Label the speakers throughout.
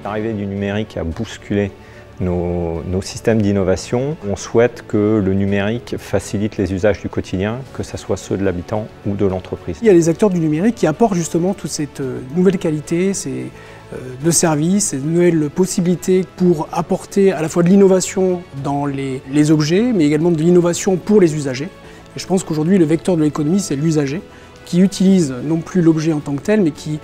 Speaker 1: L'arrivée du numérique a bousculé nos systèmes d'innovation. On souhaite que le numérique facilite les usages du quotidien, que ce soit ceux de l'habitant ou de l'entreprise.
Speaker 2: Il y a les acteurs du numérique qui apportent justement toute cette nouvelle qualité, de services, ces nouvelles possibilités pour apporter à la fois de l'innovation dans les objets, mais également de l'innovation pour les usagers. Et je pense qu'aujourd'hui, le vecteur de l'économie, c'est l'usager, qui utilise non plus l'objet en tant que tel, mais qui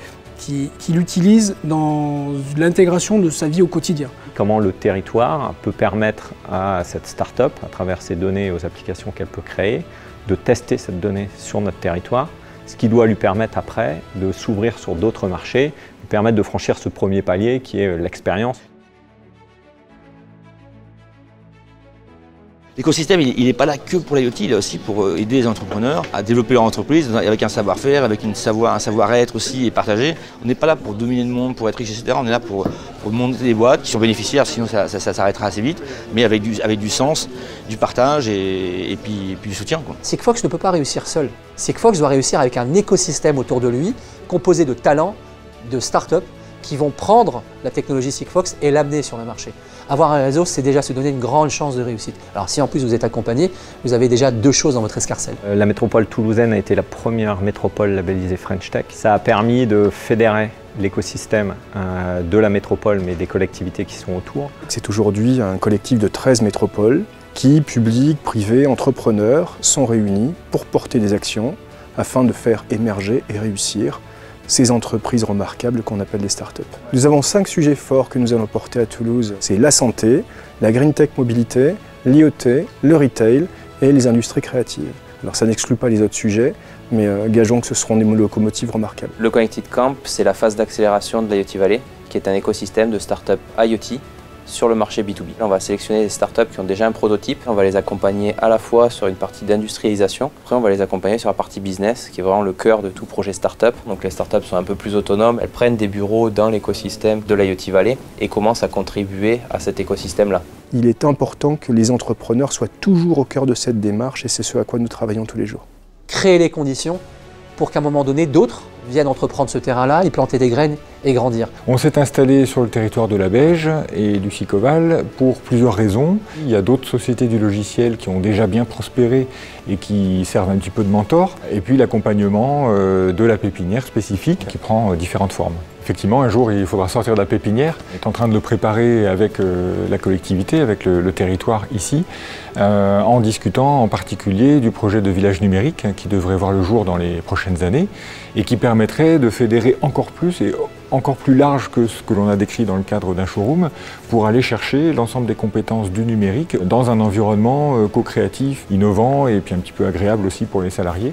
Speaker 2: l'utilise dans l'intégration de sa vie au quotidien.
Speaker 1: Comment le territoire peut permettre à cette start-up, à travers ses données et aux applications qu'elle peut créer, de tester cette donnée sur notre territoire, ce qui doit lui permettre après de s'ouvrir sur d'autres marchés, lui permettre de franchir ce premier palier qui est l'expérience.
Speaker 3: L'écosystème, il n'est pas là que pour l'IoT, il est là aussi pour aider les entrepreneurs à développer leur entreprise avec un savoir-faire, avec un savoir-être aussi et partagé. On n'est pas là pour dominer le monde, pour être riche, etc. On est là pour monter des boîtes qui sont bénéficiaires, sinon ça s'arrêtera assez vite, mais avec du sens, du partage et puis du soutien.
Speaker 4: Sigfox ne peut pas réussir seul. Sigfox doit réussir avec un écosystème autour de lui, composé de talents, de start-up, qui vont prendre la technologie Sigfox et l'amener sur le marché. Avoir un réseau, c'est déjà se donner une grande chance de réussite. Alors si en plus vous êtes accompagné, vous avez déjà deux choses dans votre escarcelle.
Speaker 1: La métropole toulousaine a été la première métropole labellisée French Tech. Ça a permis de fédérer l'écosystème de la métropole, mais des collectivités qui sont autour.
Speaker 5: C'est aujourd'hui un collectif de 13 métropoles qui, publics, privés, entrepreneurs, sont réunis pour porter des actions afin de faire émerger et réussir ces entreprises remarquables qu'on appelle des startups. Nous avons 5 sujets forts que nous allons porter à Toulouse. C'est la santé, la green tech mobilité, l'IoT, le retail et les industries créatives. Alors ça n'exclut pas les autres sujets, mais gageons que ce seront des locomotives remarquables.
Speaker 6: Le Connected Camp, c'est la phase d'accélération de l'IoT Valley, qui est un écosystème de startups IoT sur le marché B2B. On va sélectionner des startups qui ont déjà un prototype, on va les accompagner à la fois sur une partie d'industrialisation, après on va les accompagner sur la partie business, qui est vraiment le cœur de tout projet startup. Donc les startups sont un peu plus autonomes, elles prennent des bureaux dans l'écosystème de l'IoT Valley et commencent à contribuer à cet écosystème-là.
Speaker 5: Il est important que les entrepreneurs soient toujours au cœur de cette démarche et c'est ce à quoi nous travaillons tous les jours.
Speaker 4: Créer les conditions pour qu'à un moment donné, d'autres viennent entreprendre ce terrain-là, y planter des graines et grandir.
Speaker 7: On s'est installé sur le territoire de la Beige et du Sicoval pour plusieurs raisons. Il y a d'autres sociétés du logiciel qui ont déjà bien prospéré et qui servent un petit peu de mentor. Et puis l'accompagnement de la pépinière spécifique qui prend différentes formes. Effectivement, un jour, il faudra sortir de la pépinière. On est en train de le préparer avec la collectivité, avec le territoire ici, en discutant en particulier du projet de village numérique qui devrait voir le jour dans les prochaines années et qui permettrait de fédérer encore plus et encore plus large que ce que l'on a décrit dans le cadre d'un showroom pour aller chercher l'ensemble des compétences du numérique dans un environnement co-créatif, innovant et puis un petit peu agréable aussi pour les salariés.